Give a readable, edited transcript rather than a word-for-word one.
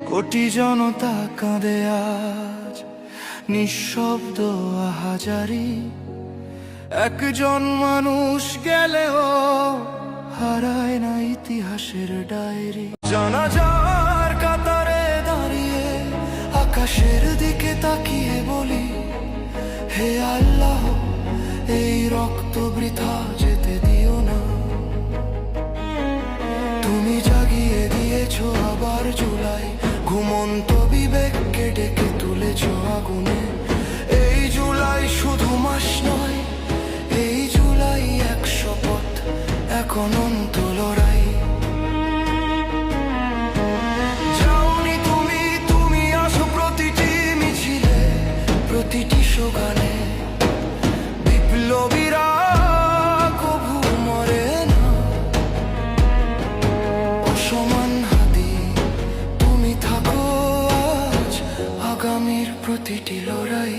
কোটি জনতা কাঁদে আজ নিঃশব্দ আহাজারি, একজন মানুষ গেলেও হারায় না ইতিহাসের ডায়েরি। জানাজার কাতারে দাঁড়িয়ে আকাশের দিকে তাকিয়ে বলি, হে আল্লাহ এই রক্ত বৃথা যেতে দিও না। তুমি জাগিয়ে দিয়েছো আবার জুলাই, ঘুমন্ত বিবেককে ডেকে তুলেছ আগুনে। এই জুলাই শুধু মাস নয়, এই জুলাই এক শপথ, এক অনন্ত লড়াই। যাওনি তুমি, তুমি আসো প্রতিটি মিছিলে, প্রতিটি স্লোগানে। বিপ্লবীরা কভু মরে না, অসমান হাতি তুমি থাকো আজ আগামীর প্রতিটি লড়াই।